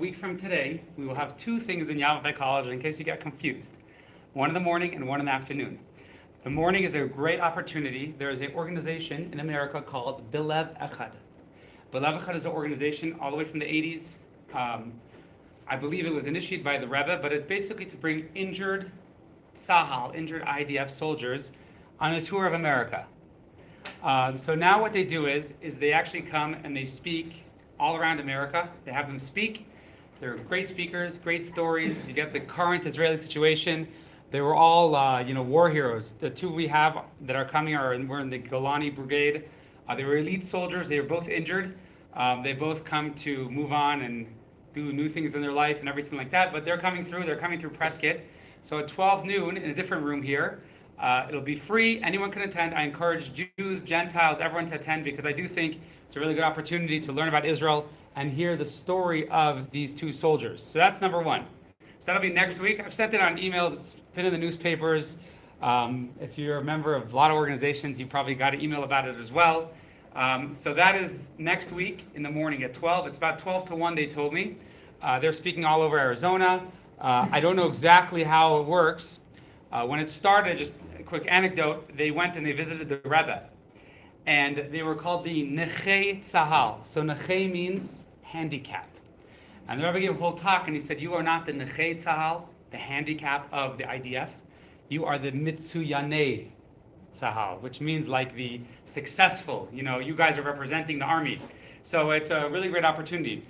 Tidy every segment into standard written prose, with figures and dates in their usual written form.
week from today, we will have two things in Yavavai College in case you get confused. One in the morning and one in the afternoon. The morning is a great opportunity. There is an organization in America called Bilev Echad. Bilev Echad is an organization all the way from the 80s. I believe it was initiated by the Rebbe, but it's basically to bring injured Sahal, injured IDF soldiers, on a tour of America. So now what they do is they actually come and they speak all around America. They have them speak. They're great speakers, great stories. You get the current Israeli situation. They were all, war heroes. The two we have that are coming we're in the Golani Brigade. They were elite soldiers. They were both injured. They both come to move on and do new things in their life and everything like that. But they're coming through. They're coming through Prescott. So at 12 noon in a different room here, it'll be free. Anyone can attend. I encourage Jews, Gentiles, everyone to attend because I do think it's a really good opportunity to learn about Israel and hear the story of these two soldiers. So that's number one. So that'll be next week. I've sent it on emails. It's been in the newspapers. If you're a member of a lot of organizations, you probably got an email about it as well. So that is next week in the morning at 12. It's about 12 to 1, they told me. They're speaking all over Arizona. I don't know exactly how it works. When it started, just a quick anecdote, they went and they visited the Rebbe. And they were called the Nechei Tzahal. So Nechei means handicap. And the Rebbe gave a whole talk and he said, you are not the Nechei Tzahal, the handicap of the IDF. You are the Mitsuyanei Tzahal, which means like the successful. You guys are representing the army. So it's a really great opportunity.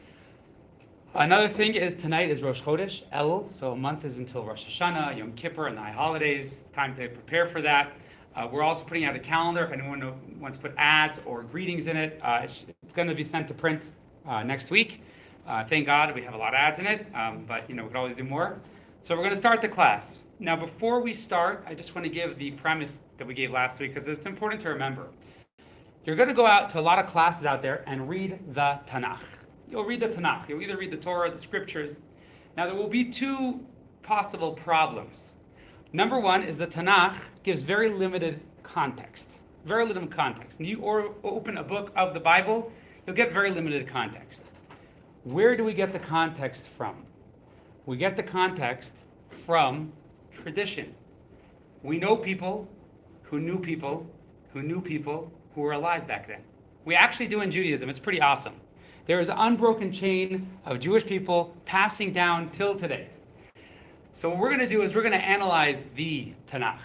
Another thing is tonight is Rosh Chodesh, El, so a month is until Rosh Hashanah, Yom Kippur, and the high holidays. It's time to prepare for that. We're also putting out a calendar if anyone wants to put ads or greetings in it. It's going to be sent to print next week. Thank God we have a lot of ads in it, but we could always do more. So we're going to start the class. Now before we start, I just want to give the premise that we gave last week because it's important to remember. You're going to go out to a lot of classes out there and read the Tanakh. You'll read the Tanakh. You'll either read the Torah, the scriptures. Now there will be two possible problems. Number one is the Tanakh gives very limited context. Very limited context. And you open a book of the Bible, you'll get very limited context. Where do we get the context from? We get the context from tradition. We know people who knew people who knew people who were alive back then. We actually do in Judaism. It's pretty awesome. There is an unbroken chain of Jewish people passing down till today. So what we're going to do is we're going to analyze the Tanakh.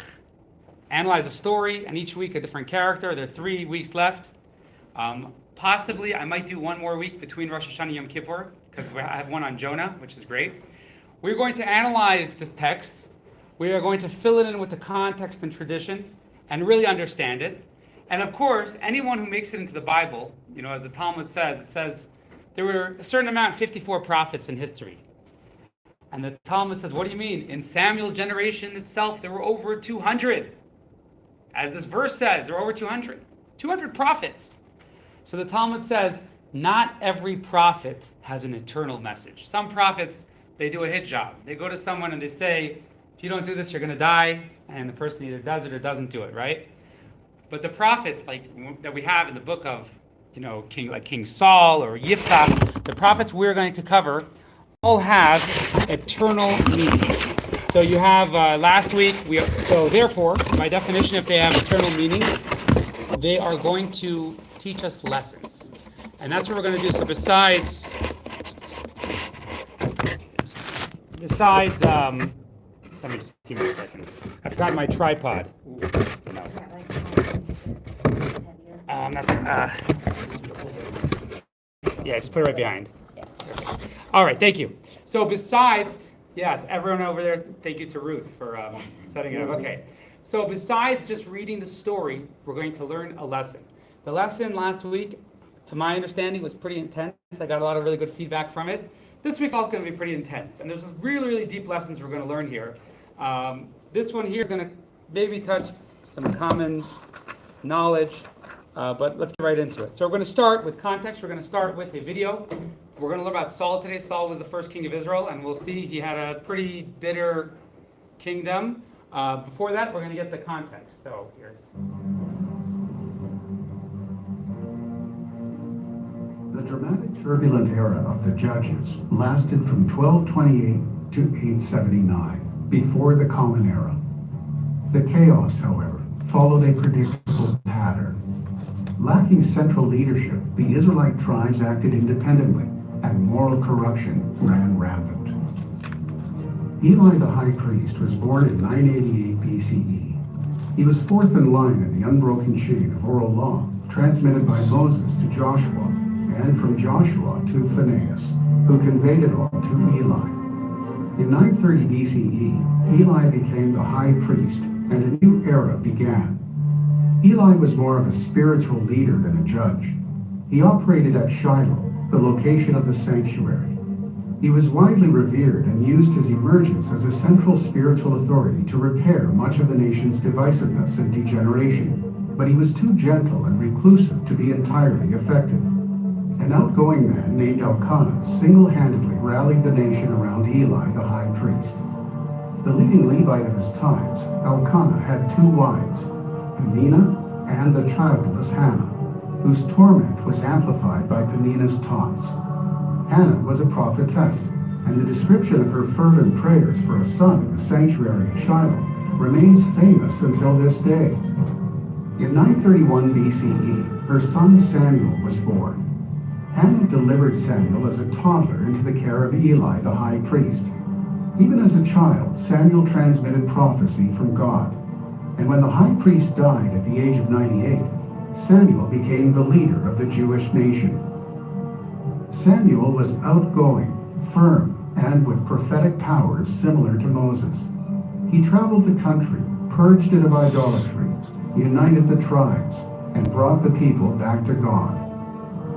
Analyze a story, and each week a different character. There are 3 weeks left. Possibly I might do one more week between Rosh Hashanah and Yom Kippur, because I have one on Jonah, which is great. We're going to analyze this text. We are going to fill it in with the context and tradition, and really understand it. And of course, anyone who makes it into the Bible, as the Talmud says, it says there were a certain amount, 54 prophets in history. And the Talmud says, what do you mean? In Samuel's generation itself, there were over 200. As this verse says, there were over 200. 200 prophets. So the Talmud says, not every prophet has an eternal message. Some prophets, they do a hit job. They go to someone and they say, if you don't do this, you're going to die. And the person either does it or doesn't do it, right? But the prophets that we have in the book of, King Saul or Yiftach, the prophets we're going to cover all have eternal meaning. So you have last week, so therefore, by definition, if they have eternal meaning, they are going to teach us lessons. And that's what we're going to do. So besides, let me just give me a second. I forgot my tripod. Just put it right behind. All right, thank you. So besides, everyone over there, thank you to Ruth for setting it up. Okay. So besides just reading the story, we're going to learn a lesson. The lesson last week, to my understanding, was pretty intense. I got a lot of really good feedback from it. This week also going to be pretty intense. And there's really, really deep lessons we're going to learn here. This one here is going to maybe touch some common knowledge, but let's get right into it. So we're going to start with context. We're going to start with a video. We're going to learn about Saul today. Saul was the first king of Israel, and we'll see he had a pretty bitter kingdom. Before that, we're going to get the context. So here's... The dramatic turbulent era of the judges lasted from 1228 to 879, before the Common Era. The chaos, however, followed a predictable pattern. Lacking central leadership, the Israelite tribes acted independently, and moral corruption ran rampant. Eli the high priest was born in 988 BCE. He was fourth in line in the unbroken chain of oral law, transmitted by Moses to Joshua, and from Joshua to Phinehas, who conveyed it all to Eli. In 930 BCE, Eli became the high priest, and a new era began. Eli was more of a spiritual leader than a judge. He operated at Shiloh, the location of the sanctuary. He was widely revered and used his emergence as a central spiritual authority to repair much of the nation's divisiveness and degeneration, but he was too gentle and reclusive to be entirely effective. An outgoing man named Elkanah single-handedly rallied the nation around Eli the high priest. The leading Levite of his times, Elkanah had two wives, Peninnah and the childless Hannah, whose torment was amplified by Peninnah's taunts. Hannah was a prophetess, and the description of her fervent prayers for a son in the sanctuary at Shiloh remains famous until this day. In 931 BCE, her son Samuel was born. Hannah delivered Samuel as a toddler into the care of Eli the high priest. Even as a child, Samuel transmitted prophecy from God. And when the high priest died at the age of 98, Samuel became the leader of the Jewish nation. Samuel was outgoing, firm, and with prophetic powers similar to Moses. He traveled the country, purged it of idolatry, united the tribes, and brought the people back to God.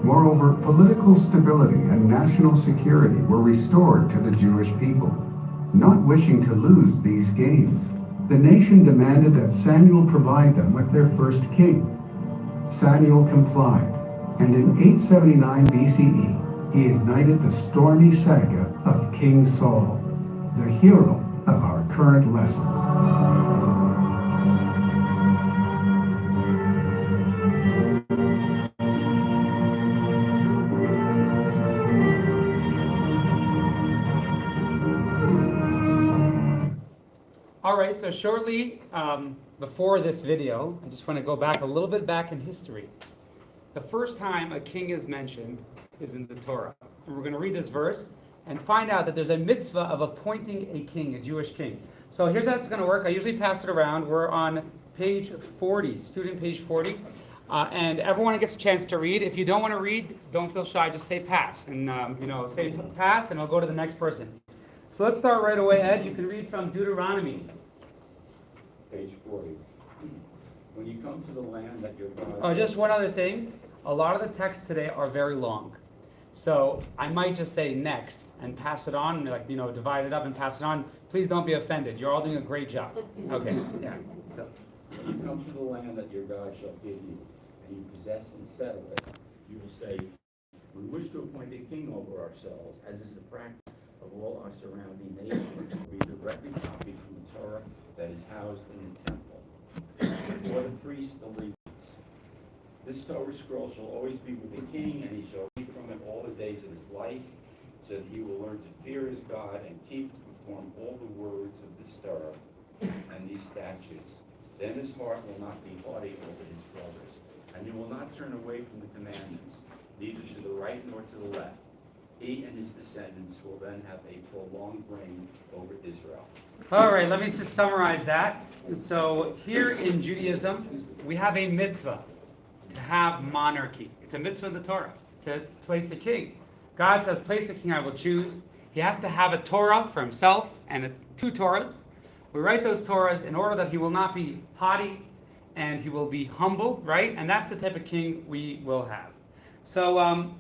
Moreover, political stability and national security were restored to the Jewish people. Not wishing to lose these gains, the nation demanded that Samuel provide them with their first king. Samuel complied, and in 879 BCE, he ignited the stormy saga of King Saul, the hero of our current lesson. All right, so shortly before this video, I just want to go back a little bit back in history. The first time a king is mentioned is in the Torah. And we're going to read this verse and find out that there's a mitzvah of appointing a king, a Jewish king. So here's how it's going to work. I usually pass it around. We're on page 40, student page 40. And everyone gets a chance to read. If you don't want to read, don't feel shy. Just say pass. And, say pass, and I'll go to the next person. So let's start right away, Ed. You can read from Deuteronomy. Page 40. When you come to the land that your God... Oh, just one other thing. A lot of the texts today are very long. So I might just say next and pass it on, divide it up and pass it on. Please don't be offended. You're all doing a great job. Okay, yeah. So. When you come to the land that your God shall give you, and you possess and settle it, you will say, we wish to appoint a king over ourselves, as is the practice of all our surrounding nations. We directly copy from the Torah that is housed in the temple. For the priests, the Levites. This Torah scroll shall always be with the king, and he shall read from it all the days of his life, so that he will learn to fear his God and keep and perform all the words of this Torah and these statutes. Then his heart will not be haughty over his brothers, and he will not turn away from the commandments, neither to the right nor to the left. He and his descendants will then have a prolonged reign over Israel. All right, let me just summarize that. So here in Judaism, we have a mitzvah to have monarchy. It's a mitzvah in the Torah to place a king. God says, place a king I will choose. He has to have a Torah for himself and two Torahs. We write those Torahs in order that he will not be haughty and he will be humble, right? And that's the type of king we will have. So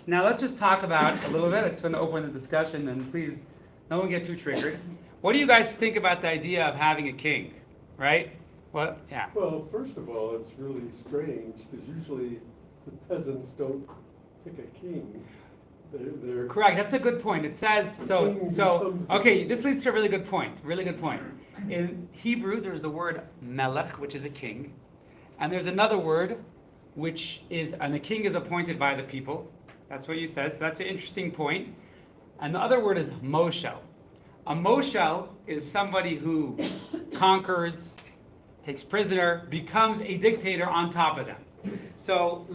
now let's just talk about a little bit. I just want to open the discussion, and please, no one get too triggered. What do you guys think about the idea of having a king, right? Well, yeah. Well, first of all, it's really strange because usually the peasants don't pick a king. They're Correct. That's a good point. It says so. Okay, this leads to a really good point. Really good point. In Hebrew, there's the word melech, which is a king, and there's another word, which is, and the king is appointed by the people, That's what you said. So that's an interesting point. And the other word is moshel. A moshel is somebody who conquers, takes prisoner, becomes a dictator on top of them. So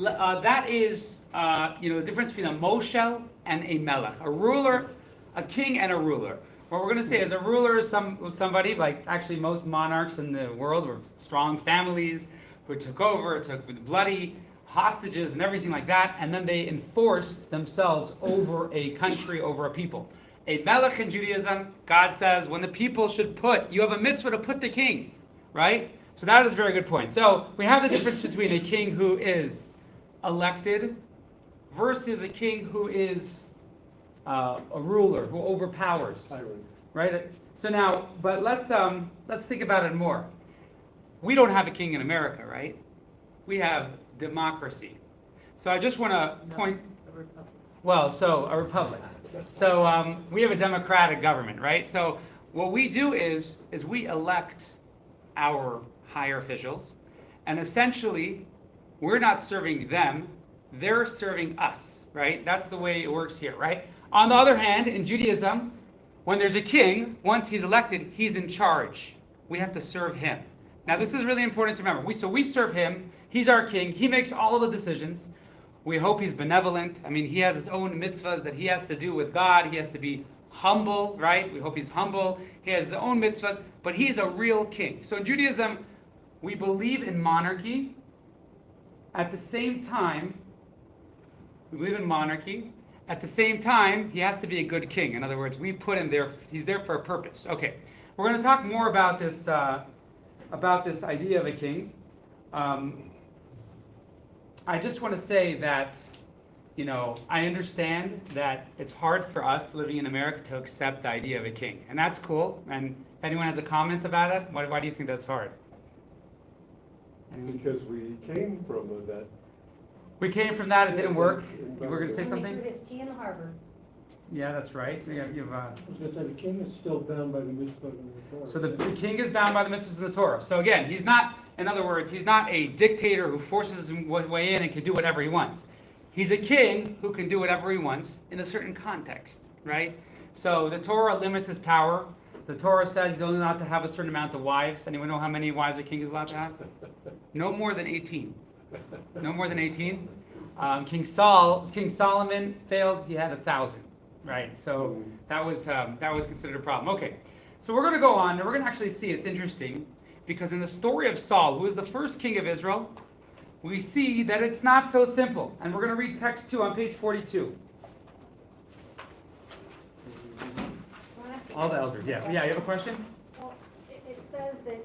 that is, the difference between a moshel and a melech. A ruler, a king and a ruler. What we're going to say is a ruler is somebody, like actually most monarchs in the world were strong families who took over, took bloody hostages and everything like that, and then they enforced themselves over a country, over a people. A melech in Judaism, God says, when the people you have a mitzvah to put the king, right? So that is a very good point. So we have the difference between a king who is elected versus a king who is a ruler, who overpowers, right? So now, but let's think about it more. We don't have a king in America, right? We have democracy. So I just want to point. So a republic. So we have a democratic government, right? So what we do is we elect our higher officials, and essentially we're not serving them, they're serving us, right? That's the way it works here, right? On the other hand, in Judaism, when there's a king, once he's elected, he's in charge. We have to serve him. Now this is really important to remember. We serve him, he's our king, he makes all of the decisions. We hope he's benevolent. I mean, he has his own mitzvahs that he has to do with God. He has to be humble, right? We hope he's humble. He has his own mitzvahs, but he's a real king. So in Judaism, we believe in monarchy. At the same time, we believe in monarchy. At the same time, he has to be a good king. In other words, we put him there. He's there for a purpose. Okay, we're going to talk more about this idea of a king. I just want to say that, I understand that it's hard for us living in America to accept the idea of a king. And that's cool. And if anyone has a comment about it, why do you think that's hard? Because we came from that. We came from that, it didn't work. You were going to say When something? they threw his tea in the harbor. Yeah, that's right. You have, I was going to say, the king is still bound by the mitzvah in the Torah. so the king is bound by the mitzvahs of the Torah. So again, he's not, in other words, he's not a dictator who forces his way in and can do whatever he wants. He's a king who can do whatever he wants in a certain context, right? So the Torah limits his power. The Torah says he's only allowed to have a certain amount of wives. Anyone know how many wives a king is allowed to have? No more than 18. No more than 18. King Solomon failed. He had 1,000. Right, so that was considered a problem. Okay, so we're going to go on, and we're going to actually see it's interesting because in the story of Saul, who was the first king of Israel, we see that it's not so simple. And we're going to read text 2 on page 42. All the elders, yeah. Yeah, you have a question? Well, it says that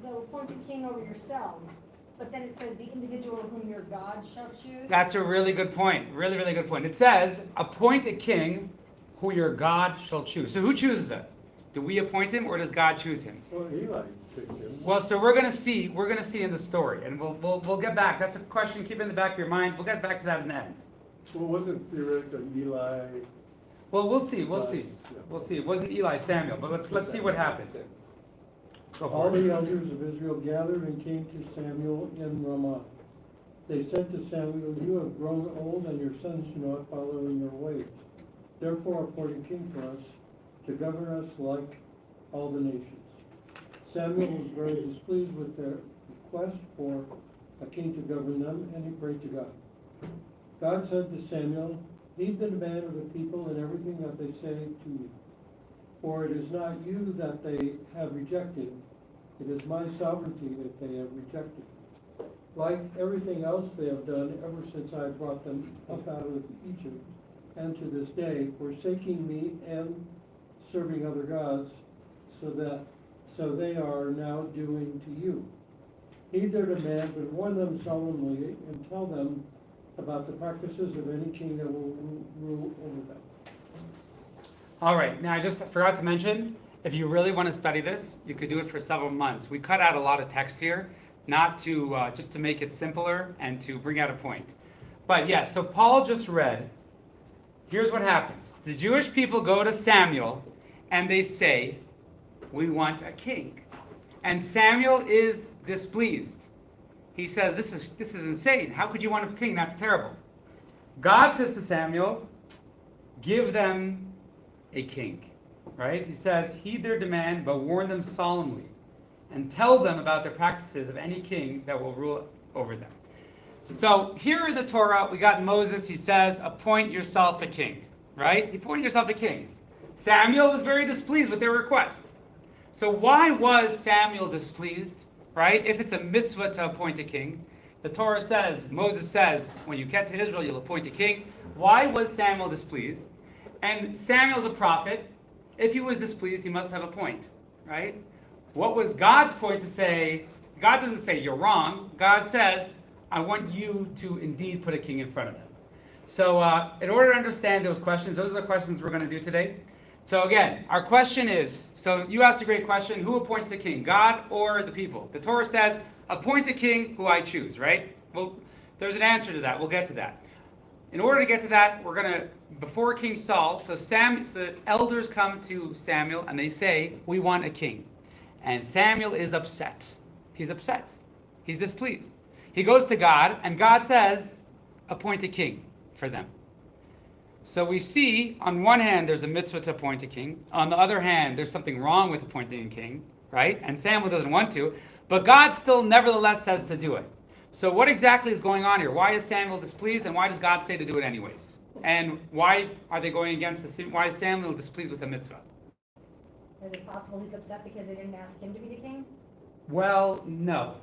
they'll appoint a king over yourselves, but then it says the individual whom your God shall choose. That's a really good point. Really, really good point. It says, appoint a king who your God shall choose. So who chooses it? Do we appoint him or does God choose him? Well, Eli picked him. Well, so we're gonna see in the story, and we'll get back. That's a question, keep it in the back of your mind. We'll get back to that in the end. Well, wasn't theoretically Eli? Well, we'll see. Yeah. We'll see. It wasn't Eli, Samuel, but let's see what happens. Go All for it. the elders of Israel gathered and came to Samuel in Ramah. They said to Samuel, "You have grown old, and your sons do not follow in your ways. Therefore appoint a king for us, to govern us like all the nations." Samuel was very displeased with their request for a king to govern them, and he prayed to God. God said to Samuel, "Heed the demand of the people in everything that they say to you. For it is not you that they have rejected, it is my sovereignty that they have rejected. Like everything else they have done ever since I brought them up out of Egypt, and to this day, forsaking me and serving other gods, so they are now doing to you. Heed their demand, but warn them solemnly and tell them about the practices of any king that will rule over them." All right. Now, I just forgot to mention, if you really want to study this, you could do it for several months. We cut out a lot of text here, not to just to make it simpler and to bring out a point. But yeah, so Paul just read. Here's what happens. The Jewish people go to Samuel and they say, "We want a king." And Samuel is displeased. He says, this is insane. How could you want a king? That's terrible. God says to Samuel, give them a king, right? He says, heed their demand, but warn them solemnly, and tell them about the practices of any king that will rule over them. So here in the Torah, we got Moses, he says, appoint yourself a king, right? Appoint yourself a king. Samuel was very displeased with their request. So why was Samuel displeased, right? If it's a mitzvah to appoint a king, the Torah says, Moses says, when you get to Israel, you'll appoint a king. Why was Samuel displeased? And Samuel's a prophet. If he was displeased, he must have a point, right? What was God's point to say? God doesn't say you're wrong. God says, I want you to indeed put a king in front of them. So in order to understand those questions, those are the questions we're going to do today. So again, our question is, so you asked a great question, who appoints the king, God or the people? The Torah says, appoint a king who I choose, right? Well, there's an answer to that. We'll get to that. In order to get to that, we're going to, before King Saul, so the elders come to Samuel and they say, we want a king. And Samuel is upset. He's upset. He's displeased. He goes to God and God says, appoint a king for them. So we see, on one hand, there's a mitzvah to appoint a king. On the other hand, there's something wrong with appointing a king, right? And Samuel doesn't want to. But God still nevertheless says to do it. So what exactly is going on here? Why is Samuel displeased, and why does God say to do it anyways? And why are they going against why is Samuel displeased with the mitzvah? Is it possible he's upset because they didn't ask him to be the king? Well, no.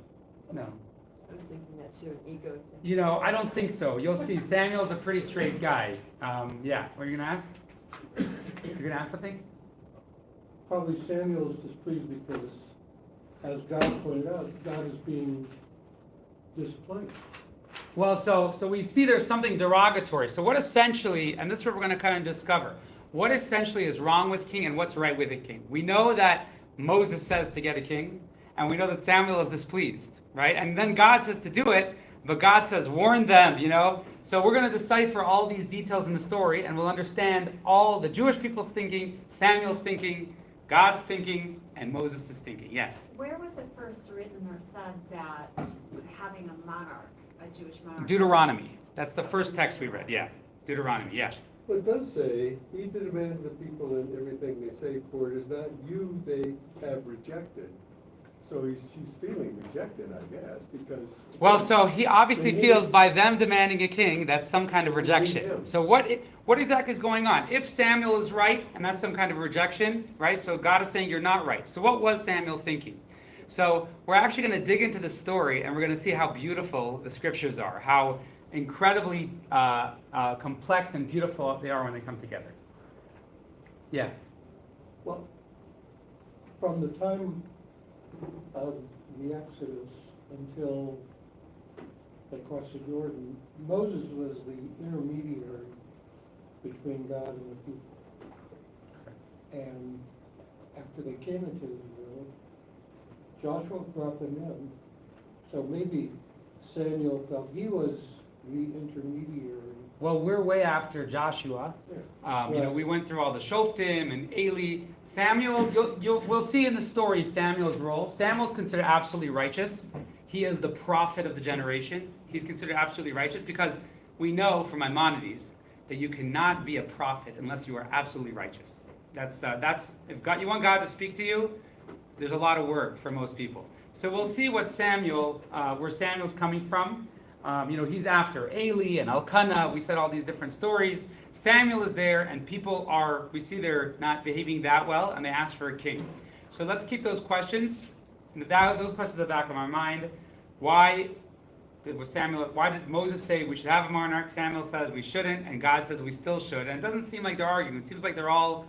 I was thinking that's your ego thing. You know, I don't think so. You'll see, Samuel's a pretty straight guy. Yeah, what are you going to ask? You're going to ask something? Probably Samuel's displeased because, as God pointed out, God is being displaced. Well, so we see there's something derogatory. So what essentially, and this is what we're going to kind of discover, what essentially is wrong with king and what's right with a king? We know that Moses says to get a king, and we know that Samuel is displeased, right? And then God says to do it, but God says, warn them, you know? So we're going to decipher all these details in the story, and we'll understand all the Jewish people's thinking, Samuel's thinking, God's thinking, and Moses' thinking. Yes? Where was it first written or said that having a monarch, a Jewish monarch? Deuteronomy. That's the first text we read, yeah. Deuteronomy, yeah. But it does say, heed the demand of the people in everything they say, for it is not you they have rejected. So he's feeling rejected, I guess, because. Well, so he obviously They need- feels by them demanding a king, that's some kind of They need rejection. him. So what exactly is going on? If Samuel is right, and that's some kind of rejection, right? So God is saying you're not right. So what was Samuel thinking? So we're actually going to dig into the story, and we're going to see how beautiful the scriptures are, how incredibly complex and beautiful they are when they come together. Yeah. Well, from the time of the Exodus until they crossed the Jordan, Moses was the intermediary between God and the people. And after they came into Israel, Joshua brought them in. So maybe Samuel felt he was the intermediary. Well, we're way after Joshua. You know, Right. we went through all the Shoftim and Eli. Samuel, we'll see in the story Samuel's role. Samuel's considered absolutely righteous. He is the prophet of the generation. He's considered absolutely righteous because we know from Maimonides that you cannot be a prophet unless you are absolutely righteous. That's if God, you want God to speak to you, there's a lot of work for most people. So we'll see what where Samuel's coming from. You know, he's after Eli and Elkanah. We said all these different stories. Samuel is there, and we see they're not behaving that well, and they ask for a king. So let's keep those questions, those questions in the back of my mind. Why did Moses say we should have a monarch? Samuel says we shouldn't, and God says we still should. And it doesn't seem like they're arguing. It seems like they're all,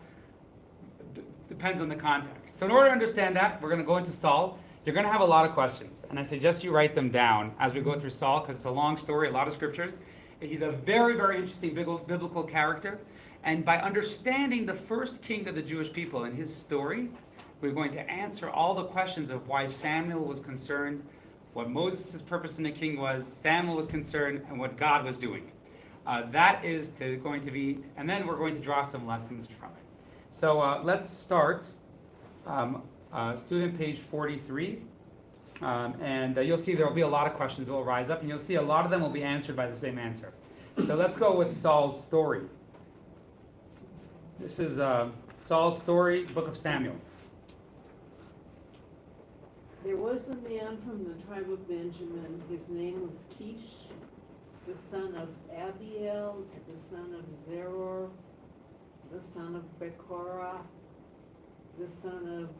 depends on the context. So in order to understand that, we're going to go into Saul. You're going to have a lot of questions, and I suggest you write them down as we go through Saul, because it's a long story, a lot of scriptures. He's a very, very interesting biblical character, and by understanding the first king of the Jewish people and his story, we're going to answer all the questions of why Samuel was concerned, what Moses' purpose in the king was, Samuel was concerned, and what God was doing. That is going to be, and then we're going to draw some lessons from it. So let's start. Student page 43, and you'll see there will be a lot of questions that will rise up, and you'll see a lot of them will be answered by the same answer. So let's go with Saul's story. This is Saul's story, Book of Samuel. There was a man from the tribe of Benjamin, his name was Kish, the son of Abiel, the son of Zeror, the son of Bekorah, the son of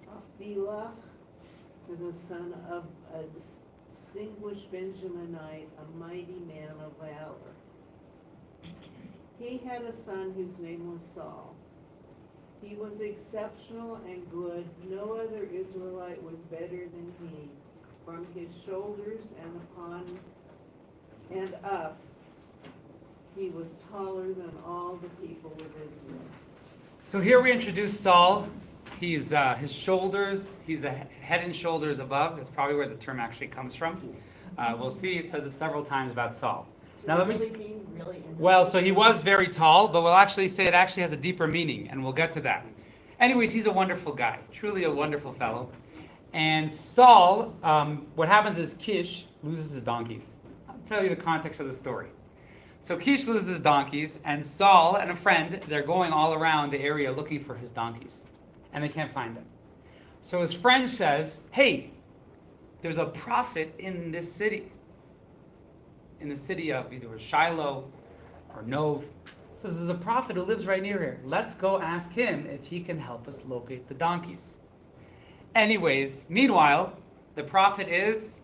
Aphilah, to the son of a distinguished Benjaminite, a mighty man of valor. He had a son whose name was Saul. He was exceptional and good. No other Israelite was better than he. From his shoulders and up, he was taller than all the people of Israel. So here we introduce Saul. He's his shoulders, he's a head and shoulders above. That's probably where the term actually comes from. We'll see, it says it several times about Saul. Now let me. Well, so he was very tall, but we'll actually say it actually has a deeper meaning, and we'll get to that. Anyways, he's a wonderful guy, truly a wonderful fellow. And Saul, what happens is Kish loses his donkeys. I'll tell you the context of the story. So Kish loses his donkeys, and Saul and a friend, they're going all around the area looking for his donkeys, and they can't find them. So his friend says, hey, there's a prophet in this city. In the city of either Shiloh or Nov. So there's a prophet who lives right near here. Let's go ask him if he can help us locate the donkeys. Anyways, meanwhile, the prophet is,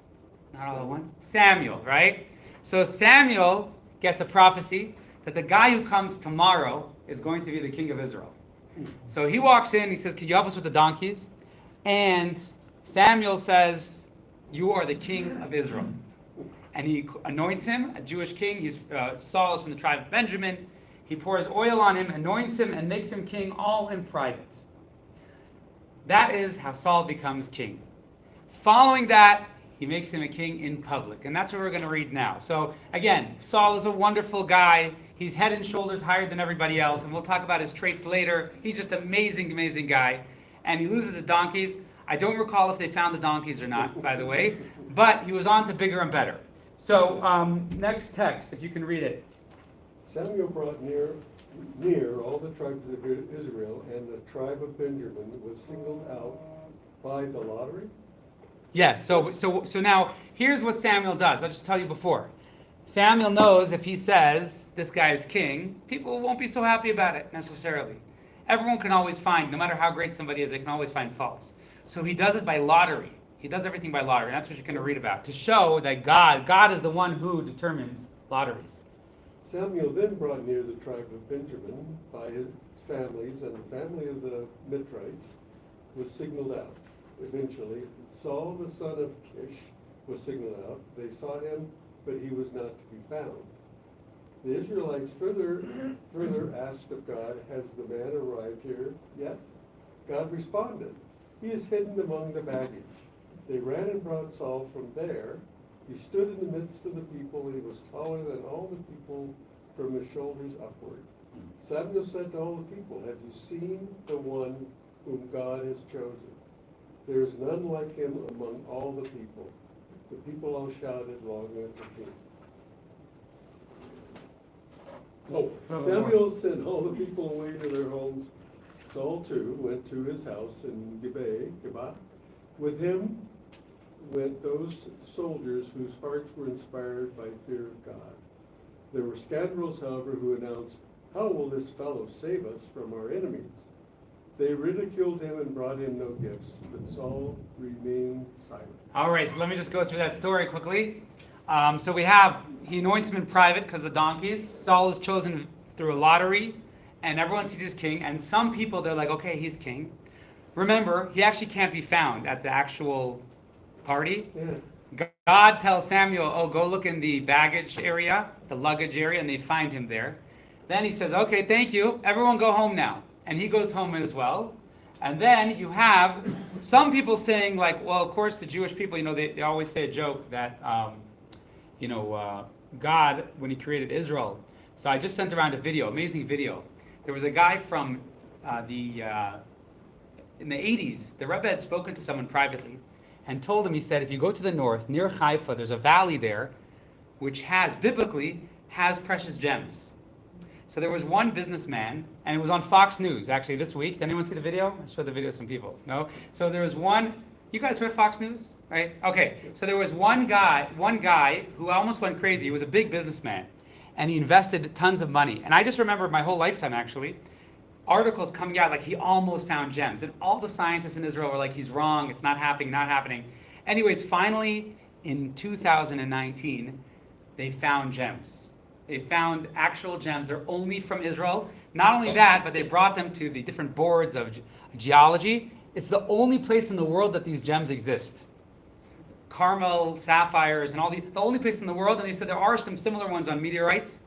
not all at once, Samuel, right? So Samuel gets a prophecy that the guy who comes tomorrow is going to be the king of Israel. So he walks in, he says, can you help us with the donkeys? And Samuel says, you are the king of Israel. And he anoints him a Jewish king. Saul is from the tribe of Benjamin. He pours oil on him, anoints him, and makes him king all in private. That is how Saul becomes king. Following that, he makes him a king in public. And that's what we're going to read now. So again, Saul is a wonderful guy. He's head and shoulders higher than everybody else. And we'll talk about his traits later. He's just an amazing, amazing guy. And he loses the donkeys. I don't recall if they found the donkeys or not, by the way. But he was on to bigger and better. So next text, if you can read it. Samuel brought near all the tribes of Israel, and the tribe of Benjamin was singled out by the lottery. Yes, so now here's what Samuel does. I'll just tell you before. Samuel knows if he says this guy is king, people won't be so happy about it necessarily. Everyone can always find, no matter how great somebody is, they can always find faults. So he does it by lottery. He does everything by lottery. That's what you're going to read about, to show that God is the one who determines lotteries. Samuel then brought near the tribe of Benjamin by his families, and the family of the Mitrites was singled out. Eventually, Saul, the son of Kish, was singled out. They sought him, but he was not to be found. The Israelites further asked of God, has the man arrived here yet? God responded, he is hidden among the baggage. They ran and brought Saul from there. He stood in the midst of the people. He was taller than all the people from his shoulders upward. Samuel said to all the people, have you seen the one whom God has chosen? There is none like him among all the people. The people all shouted, long live the king. Samuel sent all the people away to their homes. Saul too went to his house in Gibeah. With him went those soldiers whose hearts were inspired by fear of God. There were scoundrels, however, who announced, how will this fellow save us from our enemies? They ridiculed him and brought him no gifts, but Saul remained silent. All right, so let me just go through that story quickly. So he anoints him in private because of the donkeys. Saul is chosen through a lottery, and everyone sees he's king. And some people, they're like, okay, he's king. Remember, he actually can't be found at the actual party. Yeah. God tells Samuel, oh, go look in the baggage area, the luggage area, and they find him there. Then he says, okay, thank you. Everyone go home now. And he goes home as well. And then you have some people saying, like, well, of course, the Jewish people, they always say a joke that, God, when he created Israel. So I just sent around a video, amazing video. There was a guy from in the 80s, the Rebbe had spoken to someone privately and told him, he said, if you go to the north, near Haifa, there's a valley there, which biblically, has precious gems. So there was one businessman, and it was on Fox News actually this week. Did anyone see the video? I showed the video to some people. No? So there was one, you guys heard Fox News? Right? Okay. So there was one guy who almost went crazy. He was a big businessman, and he invested tons of money. And I just remember my whole lifetime actually, articles coming out like he almost found gems. And all the scientists in Israel were like, he's wrong, it's not happening, not happening. Anyways, finally in 2019, they found gems. They found actual gems. They're only from Israel. Not only that, but they brought them to the different boards of geology. It's the only place in the world that these gems exist. Carmel, sapphires, and all the only place in the world. And they said there are some similar ones on meteorites,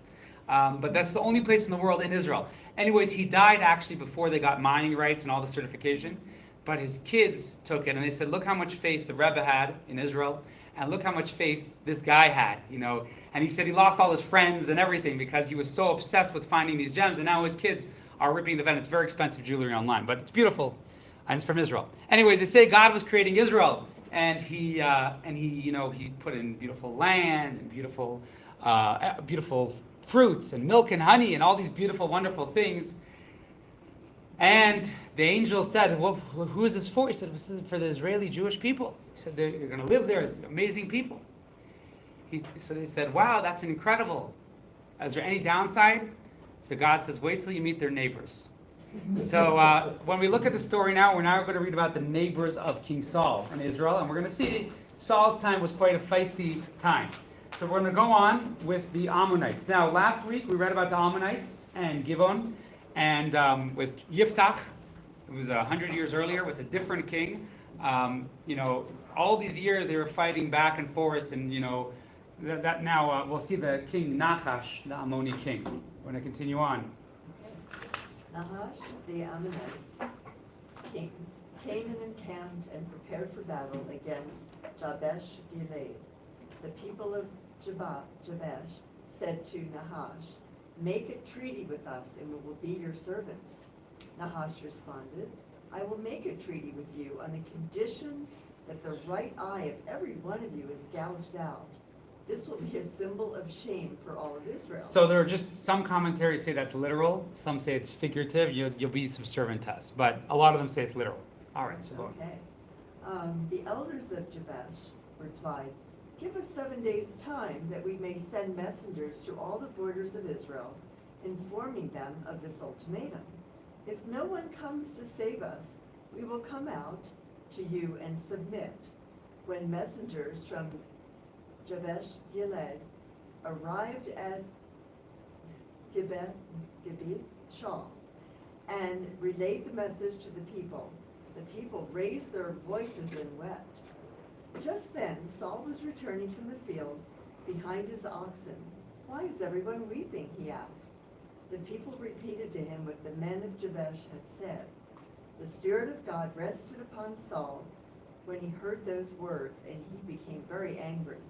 but that's the only place in the world in Israel. Anyways, he died actually before they got mining rights and all the certification. But his kids took it and they said, look how much faith the Rebbe had in Israel. And look how much faith this guy had, you know. And he said he lost all his friends and everything because he was so obsessed with finding these gems. And now his kids are ripping the vent. It's very expensive jewelry online, but it's beautiful. And it's from Israel. Anyways, they say God was creating Israel. And he put in beautiful land and beautiful fruits and milk and honey and all these beautiful, wonderful things. And the angel said, well, who is this for? He said, this is for the Israeli Jewish people. He said, they're going to live there, amazing people. So they said, wow, that's incredible. Is there any downside? So God says, wait till you meet their neighbors. So when we look at the story now, we're now going to read about the neighbors of King Saul in Israel. And we're going to see Saul's time was quite a feisty time. So we're going to go on with the Ammonites. Now, last week we read about the Ammonites and Givon. And with Yiftach, it was 100 years earlier with a different king. All these years they were fighting back and forth, and that now we'll see the king Nachash, the Ammoni king. We're going to continue on. Nahash, the Ammonite king, came and encamped and prepared for battle against Jabesh Gilead. The people of Jabesh said to Nahash, make a treaty with us and we will be your servants. Nahash responded, I will make a treaty with you on the condition that the right eye of every one of you is gouged out. This will be a symbol of shame for all of Israel. So there are just some commentaries say that's literal. Some say it's figurative. You'll be subservient to us. But a lot of them say it's literal. All right, so go on. Okay. The elders of Jabesh replied, give us 7 days' time that we may send messengers to all the borders of Israel, informing them of this ultimatum. If no one comes to save us, we will come out to you and submit. When messengers from Jabesh Gilead arrived at Gibeah Shaul and relayed the message to the people raised their voices and wept. Just then, Saul was returning from the field behind his oxen. Why is everyone weeping? He asked. The people repeated to him what the men of Jabesh had said. The Spirit of God rested upon Saul when he heard those words, and he became very angry.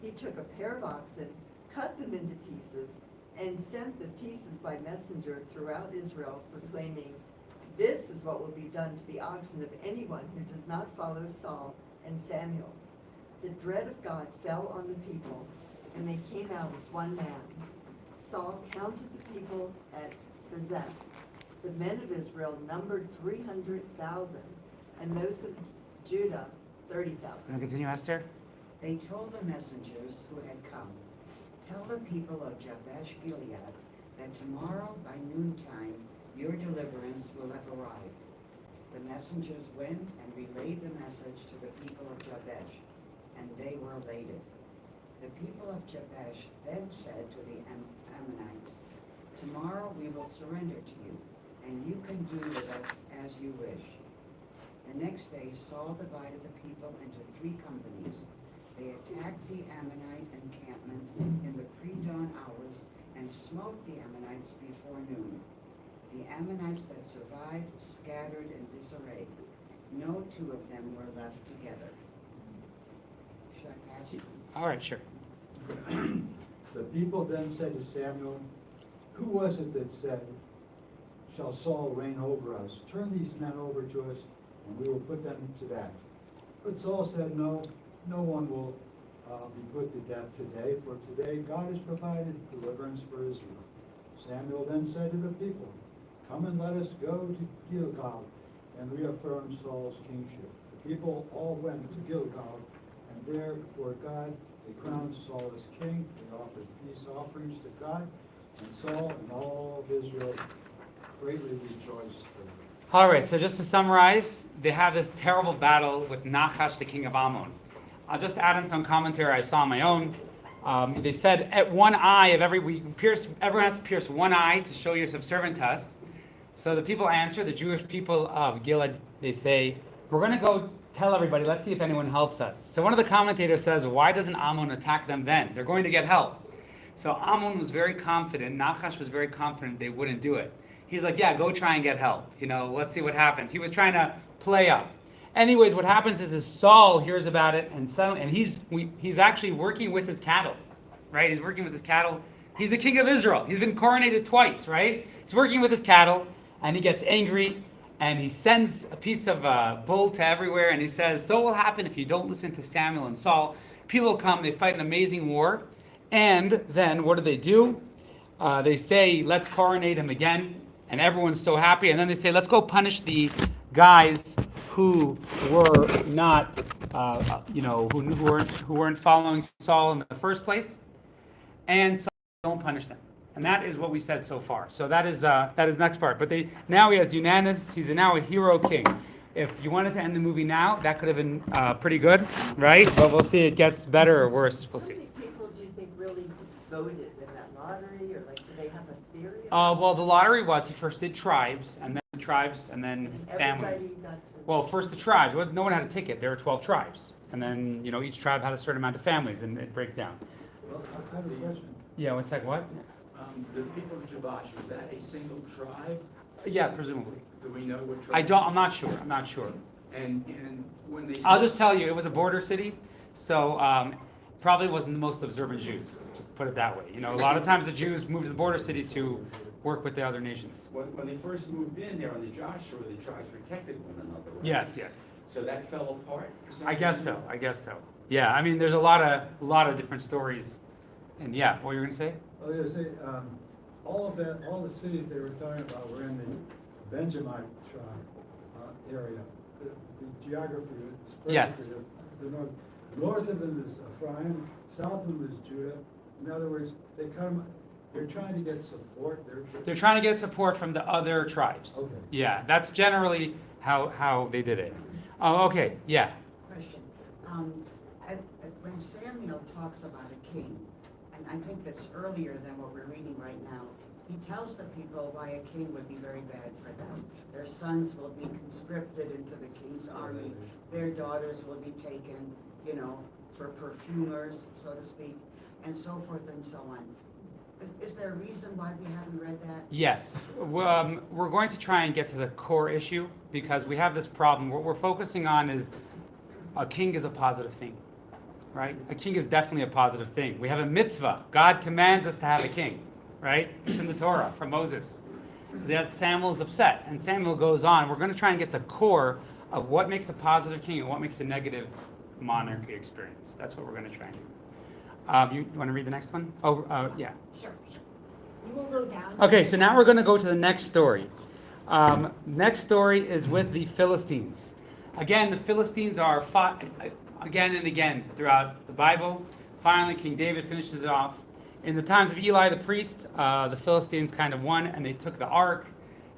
He took a pair of oxen, cut them into pieces, and sent the pieces by messenger throughout Israel, proclaiming, this is what will be done to the oxen of anyone who does not follow Saul and Samuel. The dread of God fell on the people, and they came out as one man. Saul counted the people at Bezek. The men of Israel numbered 300,000, and those of Judah 30,000. Can I continue, Esther? They told the messengers who had come, tell the people of Jabesh Gilead that tomorrow by noontime your deliverance will have arrived. The messengers went and relayed the message to the people of Jabesh, and they were elated. The people of Jabesh then said to the Ammonites, tomorrow we will surrender to you, and you can do with us as you wish. The next day Saul divided the people into 3 companies. They attacked the Ammonite encampment in the pre-dawn hours and smote the Ammonites before noon. The Ammonites that survived scattered in disarray. No 2 of them were left together. Should I pass? All right, sure. The people then said to Samuel, who was it that said, shall Saul reign over us? Turn these men over to us, and we will put them to death. But Saul said, no one will be put to death today, for today God has provided deliverance for Israel. Samuel then said to the people, come and let us go to Gilgal and reaffirm Saul's kingship. The people all went to Gilgal, and there before God they crowned Saul as king. They offered peace offerings to God, and Saul and all of Israel greatly rejoiced. All right, so just to summarize, they have this terrible battle with Nachash, the king of Ammon. I'll just add in some commentary I saw on my own. They said at one eye of everyone has to pierce one eye to show you're subservient to us. So the people answer, the Jewish people of Gilead, they say, we're going to go tell everybody, let's see if anyone helps us. So one of the commentators says, why doesn't Ammon attack them then? They're going to get help. So Ammon was very confident, Nachash was very confident they wouldn't do it. He's like, yeah, go try and get help. Let's see what happens. He was trying to play up. Anyways, what happens is Saul hears about it, and he's actually working with his cattle, right? He's working with his cattle. He's the king of Israel. He's been coronated twice, right? He's working with his cattle, and he gets angry, and he sends a piece of bull to everywhere, and he says, so will happen if you don't listen to Samuel and Saul. People will come, they fight an amazing war, and then what do? They say, let's coronate him again, and everyone's so happy, and then they say, let's go punish the guys who were not, who weren't following Saul in the first place, and so don't punish them. And that is what we said so far. So that is next part. But now he has unanimous. He's now a hero king. If you wanted to end the movie now, that could have been pretty good, right? But we'll see. It gets better or worse. We'll see. How many people do you think really voted in that lottery, or do they have a theory? Well, the lottery was he first did tribes, and then families. Everybody got to. Well, first the tribes. No one had a ticket. There were 12 tribes, and then each tribe had a certain amount of families, and it break down. Well, I have a question. Yeah, one sec. What? the people of Jabash, was that a single tribe? Yeah, presumably. Do we know what tribe? I'm not sure. And when they. I'll just tell you, it was a border city, so probably wasn't the most observant Jews. Just put it that way. A lot of times the Jews moved to the border city to work with the other nations. When they first moved in there on the Joshua, the tribes protected one another. Right? Yes. So that fell apart for some I guess reason? so. Yeah, I mean, there's a lot of different stories, and yeah, what were you gonna say? I was gonna say, all the cities they were talking about were in the Benjamite tribe area. The geography is Yes. The north of them is Ephraim, south of them is Judah. In other words, they're trying to get support. They're trying to get support from the other tribes. Okay. Yeah, that's generally how they did it. Oh, okay, yeah. Question. When Samuel talks about a king, and I think that's earlier than what we're reading right now, he tells the people why a king would be very bad for them. Their sons will be conscripted into the king's army. Their daughters will be taken, for perfumers, so to speak, and so forth and so on. Is there a reason why we haven't read that? Yes. We're going to try and get to the core issue because we have this problem. What we're focusing on is a king is a positive thing, right? A king is definitely a positive thing. We have a mitzvah. God commands us to have a king, right? It's in the Torah from Moses. That Samuel's upset, and Samuel goes on. We're going to try and get the core of what makes a positive king and what makes a negative monarchy experience. That's what we're going to try and do. You want to read the next one? Yeah. Sure. You will go down. Okay, so now we're going to go to the next story. Next story is with the Philistines. Again, the Philistines are fought again and again throughout the Bible. Finally, King David finishes it off. In the times of Eli the priest, the Philistines kind of won, and they took the ark,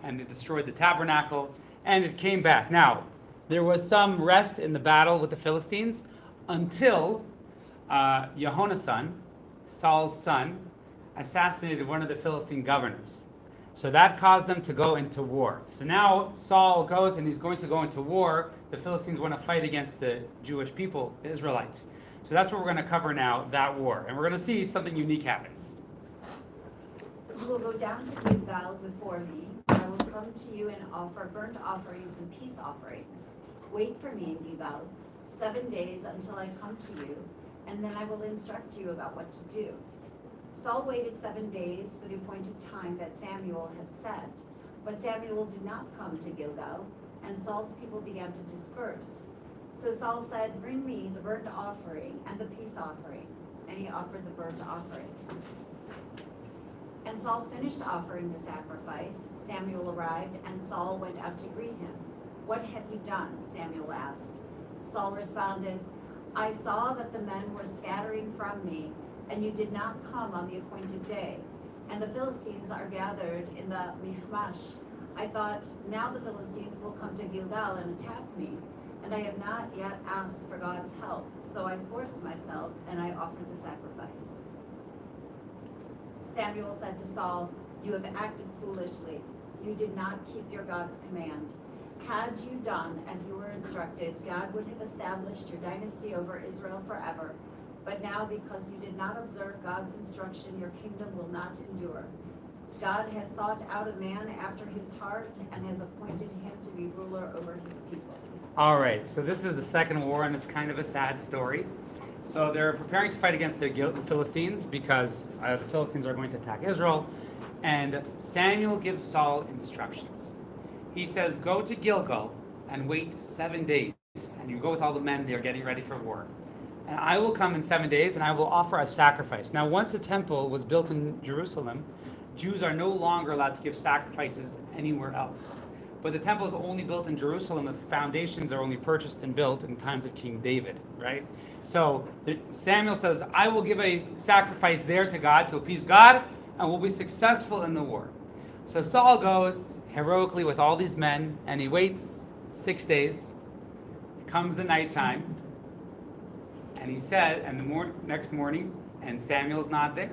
and they destroyed the tabernacle, and it came back. Now, there was some rest in the battle with the Philistines until Yehonassan, Saul's son, assassinated one of the Philistine governors. So that caused them to go into war. So now Saul goes and he's going to go into war. The Philistines want to fight against the Jewish people, the Israelites. So that's what we're going to cover now, that war. And we're going to see something unique happens. You will go down to Gilgal before me. I will come to you and offer burnt offerings and peace offerings. Wait for me in Gilgal 7 days until I come to you, and then I will instruct you about what to do. Saul waited 7 days for the appointed time that Samuel had set, but Samuel did not come to Gilgal, and Saul's people began to disperse. So Saul said, bring me the burnt offering and the peace offering. And he offered the burnt offering. And Saul finished offering the sacrifice. Samuel arrived, and Saul went out to greet him. What have you done? Samuel asked. Saul responded, I saw that the men were scattering from me, and you did not come on the appointed day. And the Philistines are gathered in the Michmash. I thought, now the Philistines will come to Gilgal and attack me. And I have not yet asked for God's help. So I forced myself, and I offered the sacrifice. Samuel said to Saul, you have acted foolishly. You did not keep your God's command. Had you done as you were instructed, God would have established your dynasty over Israel forever. But now, because you did not observe God's instruction, your kingdom will not endure. God has sought out a man after his heart and has appointed him to be ruler over his people. All right, so this is the second war, and it's kind of a sad story. So they're preparing to fight against the Philistines because the Philistines are going to attack Israel. And Samuel gives Saul instructions. He says, go to Gilgal and wait 7 days. And you go with all the men, they're getting ready for war. And I will come in 7 days, and I will offer a sacrifice. Now, once the temple was built in Jerusalem, Jews are no longer allowed to give sacrifices anywhere else. But the temple is only built in Jerusalem. The foundations are only purchased and built in times of King David, right? So Samuel says, I will give a sacrifice there to God to appease God, and we'll be successful in the war. So Saul goes heroically with all these men, and he waits 6 days. It comes the nighttime, and he said, and the next morning, and Samuel's not there.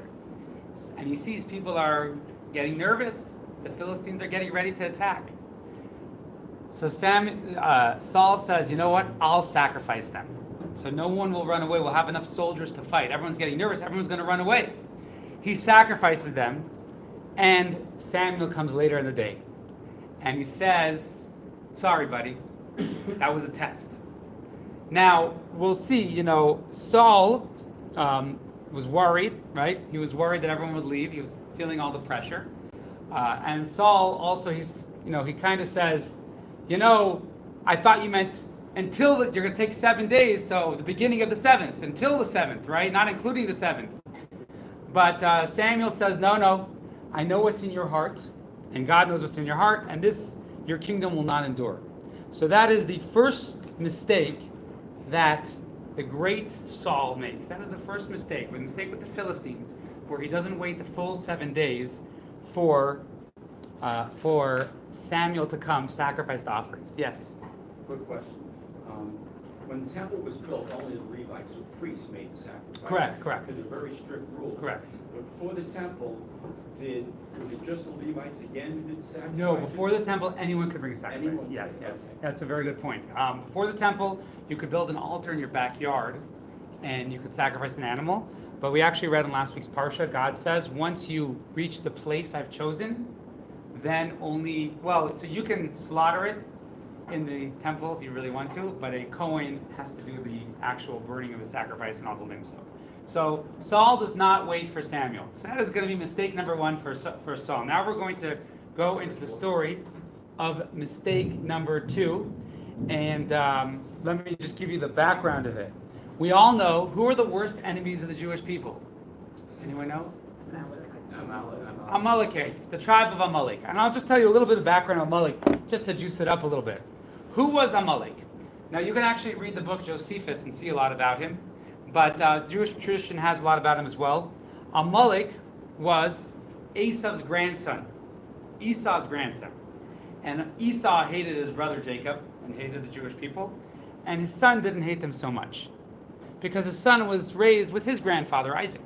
And he sees people are getting nervous. The Philistines are getting ready to attack. So Saul says, you know what? I'll sacrifice them. So no one will run away. We'll have enough soldiers to fight. Everyone's getting nervous. Everyone's going to run away. He sacrifices them, and Samuel comes later in the day. And he says, sorry, buddy. That was a test. Now, we'll see, Saul was worried, right? He was worried that everyone would leave. He was feeling all the pressure. And Saul also, he kind of says, I thought you meant until you're going to take 7 days, so the beginning of the 7th, until the 7th, right? Not including the 7th. But Samuel says, no, I know what's in your heart, and God knows what's in your heart, and your kingdom will not endure. So that is the first mistake that the great Saul makes. That is the first mistake, the mistake with the Philistines, where he doesn't wait the full 7 days for Samuel to come sacrifice the offerings. Yes? Quick question. When the temple was built, only the Levites or priests made the sacrifice. Correct. Because of very strict rules. Correct. But before the temple, was it just the Levites again who did the sacrifice? No, before the temple, anyone could bring a sacrifice. Anyone? Yes. Okay. That's a very good point. Before the temple, you could build an altar in your backyard, and you could sacrifice an animal. But we actually read in last week's Parsha, God says, once you reach the place I've chosen, then so you can slaughter it in the temple if you really want to, but a Kohen has to do the actual burning of the sacrifice and all the limbs. So Saul does not wait for Samuel. So that is going to be mistake number one for Saul. Now we're going to go into the story of mistake number 2. And let me just give you the background of it. We all know who are the worst enemies of the Jewish people. Anyone know? Amalekites, the tribe of Amalek. And I'll just tell you a little bit of background of Amalek, just to juice it up a little bit. Who was Amalek? Now you can actually read the book Josephus and see a lot about him, but Jewish tradition has a lot about him as well. Amalek was Esau's grandson, Esau's grandson. And Esau hated his brother Jacob and hated the Jewish people, and his son didn't hate them so much, because his son was raised with his grandfather Isaac.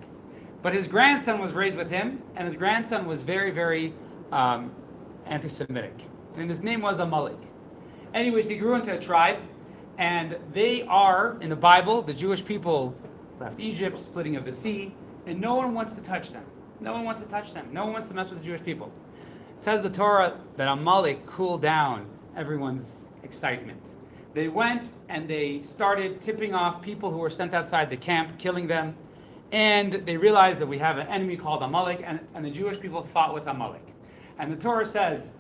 But his grandson was raised with him, and his grandson was very, very anti-Semitic. And his name was Amalek. Anyways, he grew into a tribe, and they are, in the Bible, the Jewish people left Egypt, splitting of the sea, and no one wants to touch them. No one wants to touch them. No one wants to mess with the Jewish people. It says the Torah that Amalek cooled down everyone's excitement. They went and they started tipping off people who were sent outside the camp, killing them. And they realized that we have an enemy called Amalek, and the Jewish people fought with Amalek. And the Torah says,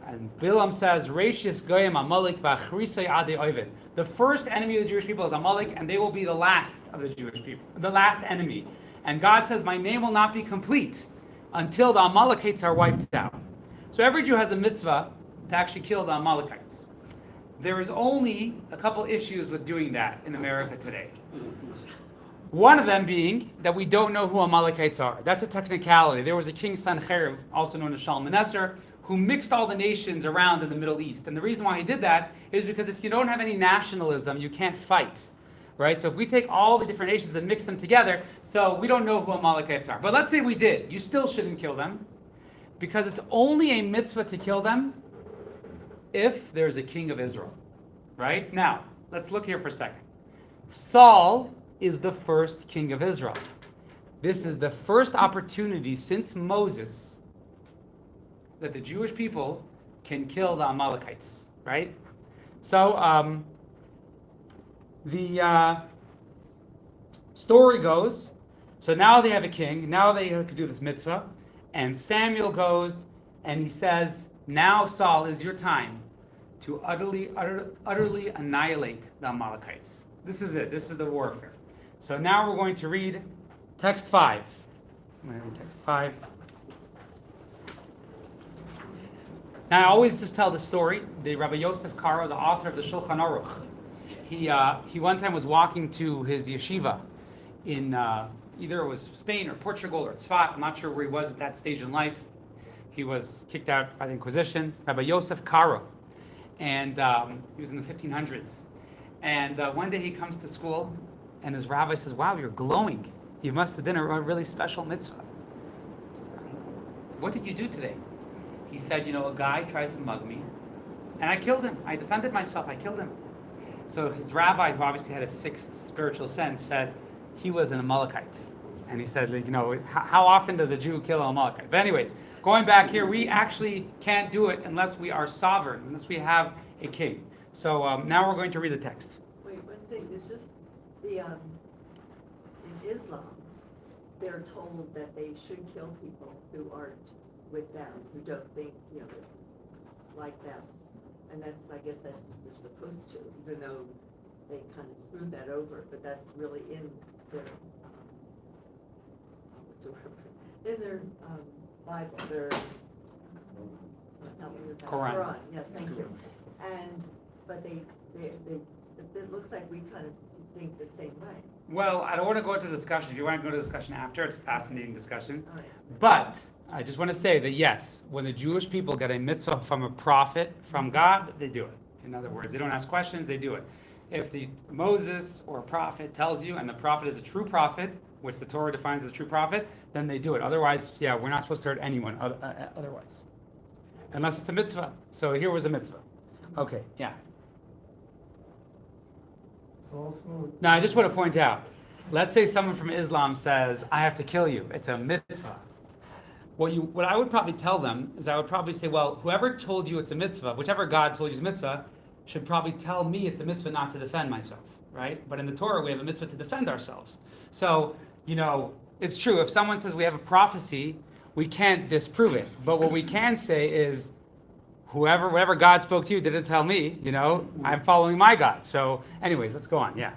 And Bilam says, Reishis Goyim Amalek v'achrisei ade oived. The first enemy of the Jewish people is Amalek, and they will be the last of the Jewish people, the last enemy. And God says, my name will not be complete until the Amalekites are wiped out. So every Jew has a mitzvah to actually kill the Amalekites. There is only a couple issues with doing that in America today. One of them being that we don't know who Amalekites are. That's a technicality. There was a king Sancherib, also known as Shalmaneser, who mixed all the nations around in the Middle East. And the reason why he did that is because if you don't have any nationalism, you can't fight. Right? So if we take all the different nations and mix them together, so we don't know who Amalekites are. But let's say we did. You still shouldn't kill them, because it's only a mitzvah to kill them if there's a king of Israel. Right? Now, let's look here for a second. Saul is the first king of Israel. This is the first opportunity since Moses that the Jewish people can kill the Amalekites, right? So the story goes, so now they have a king, now they could do this mitzvah, and Samuel goes and he says, now Saul is your time to utterly annihilate the Amalekites. This is it, this is the warfare. So now we're going to read text 5. I'm going to read text 5. Now I always just tell the story. The Rabbi Yosef Karo, the author of the Shulchan Aruch, he one time was walking to his yeshiva in either it was Spain or Portugal or Tzfat. I'm not sure where he was at that stage in life. He was kicked out by the Inquisition. Rabbi Yosef Karo, and he was in the 1500s. And one day he comes to school, and his rabbi says, "Wow, you're glowing. You must have done a really special mitzvah." "What did you do today?" He said, "A guy tried to mug me, and I killed him. I defended myself. I killed him." So his rabbi, who obviously had a sixth spiritual sense, said he was an Amalekite. And he said, how often does a Jew kill an Amalekite? But anyways, going back here, we actually can't do it unless we are sovereign, unless we have a king. So now we're going to read the text. Wait, one thing, there's just in Islam, they're told that they should kill people who aren't with them, who don't think, like them. And I guess they're supposed to, even though they kind of smooth that over, but that's really in their, Bible, their, Quran. Yes, thank you. But it looks like we kind of think the same way. Well, I don't want to go into discussion. If you want to go to discussion after, it's a fascinating discussion. All right. But I just want to say that yes, when the Jewish people get a mitzvah from a prophet, from God, they do it. In other words, they don't ask questions, they do it. If Moses or a prophet tells you, and the prophet is a true prophet, which the Torah defines as a true prophet, then they do it. Otherwise, we're not supposed to hurt anyone otherwise. Unless it's a mitzvah. So here was a mitzvah. Okay, yeah. Now, I just want to point out, let's say someone from Islam says, I have to kill you. It's a mitzvah. What I would probably tell them is I would probably say, well, whoever told you it's a mitzvah, whichever God told you it's a mitzvah, should probably tell me it's a mitzvah not to defend myself, right? But in the Torah, we have a mitzvah to defend ourselves. So, it's true. If someone says we have a prophecy, we can't disprove it. But what we can say is, whatever God spoke to you didn't tell me, I'm following my God. So anyways, let's go on, yeah.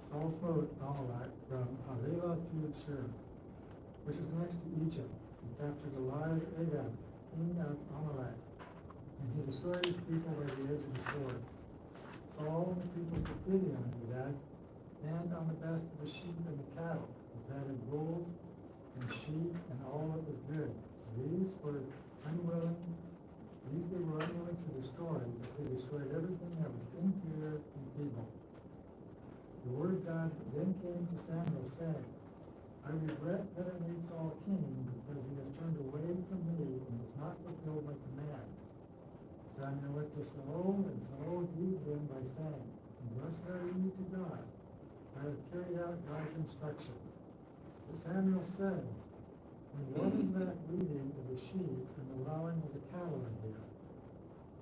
Saul smote Amalek from Havilah to Shur, which is next to Egypt, and captured alive Agag, king of Amalek. And he destroyed his people by the edge of the sword. Saul and the people took pity on Agag, and on the best of the sheep and the cattle, the fatted bulls and sheep and all that was good. These they were unwilling to destroy, but they destroyed everything that was impure and feeble. The word of God then came to Samuel, saying, I regret that I made Saul king, because he has turned away from me and has not fulfilled my command. Samuel went to Saul, and Saul greeted him by saying, Blessed are you to God. I have carried out God's instruction. But Samuel said, And what is that bleating of the sheep and the lowing of the cattle I hear?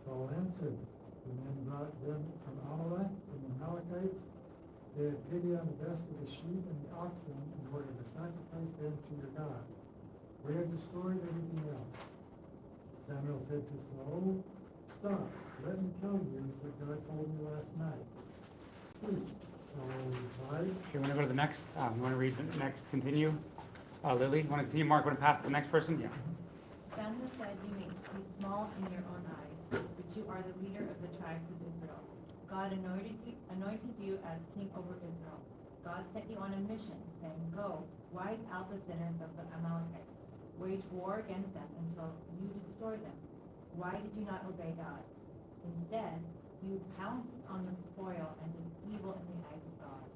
Saul answered, The men brought them from Amalek, from the Amalekites. They had pity on the best of the sheep and the oxen in order to sacrifice them to your God. We have destroyed everything else. Samuel said to Saul, "Stop, let me tell you what God told me last night." "Speak," Saul replied. Okay, want to go to the next? You want to read the next? Continue. Lily, you want to continue? Mark, want to pass to the next person? Yeah. Samuel said, "You may be small in your own eyes, but you are the leader of the tribes of Israel. God anointed you as king over Israel. God sent you on a mission, saying, 'Go, wipe out the sinners of the Amalekites. Wage war against them until you destroy them.' Why did you not obey God? Instead, you pounced on the spoil and did evil in the eyes of God."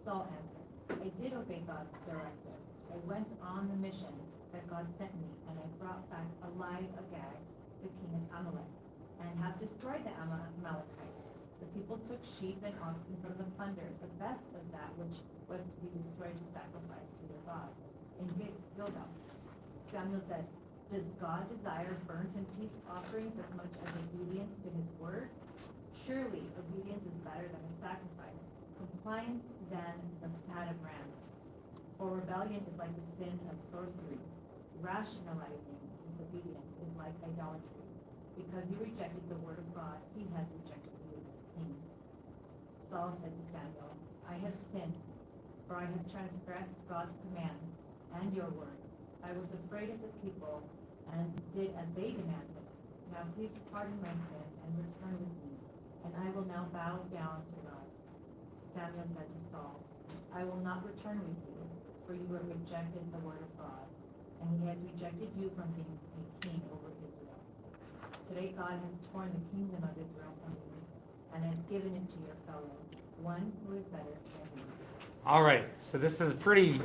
Saul answered, "I did obey God's directive. I went on the mission that God sent me, and I brought back alive Agag, the king of Amalek, and have destroyed the Amalekites. The people took sheep and oxen from the plunder, the best of that which was to be destroyed to sacrifice to their God in Gilgal." Samuel said, "Does God desire burnt and peace offerings as much as obedience to his word? Surely obedience is better than a sacrifice, compliance than the fat of rams. For rebellion is like the sin of sorcery. Rationalizing disobedience is like idolatry. Because you rejected the word of God, he has rejected you as king." Saul said to Samuel, "I have sinned, for I have transgressed God's command and your word. I was afraid of the people and did as they demanded. Now please pardon my sin and return with me, and I will now bow down to God." Samuel said to Saul, "I will not return with you, for you have rejected the word of God, and he has rejected you from being a king over Israel. Today God has torn the kingdom of Israel from you, and has given it to your fellow, one who is better than you." All right, so this is a pretty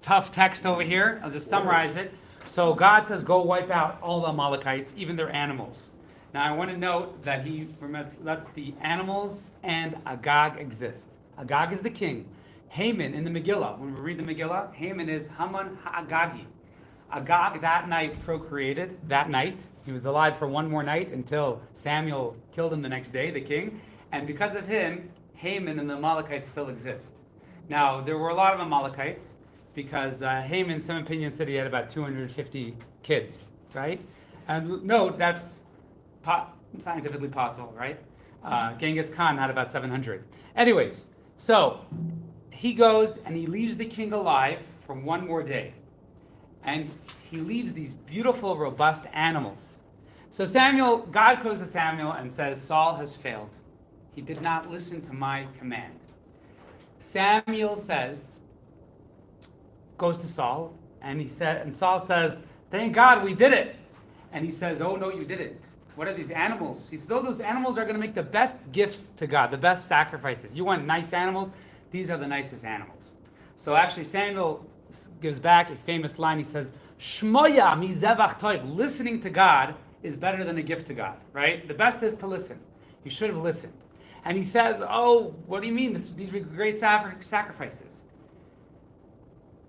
tough text over here. I'll just summarize it. So God says, go wipe out all the Amalekites, even their animals. Now I want to note that he lets the animals and Agag exist. Agag is the king. Haman in the Megillah, when we read the Megillah, Haman is Haman Ha'agagi. Agag that night procreated, that night. He was alive for one more night until Samuel killed him the next day, the king. And because of him, Haman and the Amalekites still exist. Now, there were a lot of Amalekites because Haman, some opinions said he had about 250 kids, right? And note, that's scientifically possible, right? Genghis Khan had about 700. Anyways, so he goes and he leaves the king alive for one more day. And he leaves these beautiful, robust animals. So God goes to Samuel and says, Saul has failed. He did not listen to my command. Samuel goes to Saul, and Saul says, thank God we did it. And he says, oh no, you didn't. What are these animals? He says, oh, those animals are going to make the best gifts to God, the best sacrifices. You want nice animals? These are the nicest animals. So actually Samuel gives back a famous line. He says, Shmoya mizevach toiv. Listening to God is better than a gift to God, right? The best is to listen. You should have listened. And he says, oh, what do you mean? These were great sacrifices.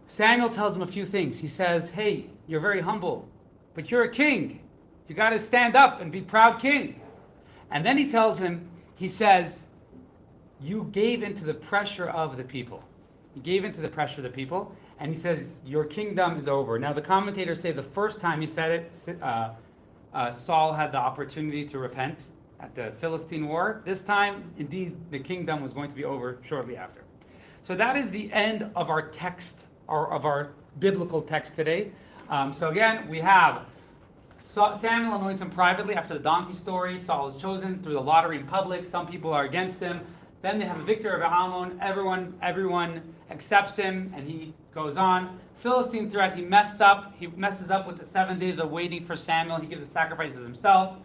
Samuel tells him a few things. He says, hey, you're very humble, but you're a king. You got to stand up and be proud king. And then he tells him, he says, you gave into the pressure of the people. He gave into the pressure of the people. And he says, your kingdom is over. Now, the commentators say the first time he said it, Saul had the opportunity to repent at the Philistine war. This time, indeed, the kingdom was going to be over shortly after. So that is the end of our text, or of our biblical text today. So again, we have Samuel anoints him privately after the donkey story. Saul is chosen through the lottery in public. Some people are against him. Then they have a victory over Ammon. Everyone accepts him, and he goes on. Philistine threat, he messes up with the 7 days of waiting for Samuel. He gives the sacrifices himself.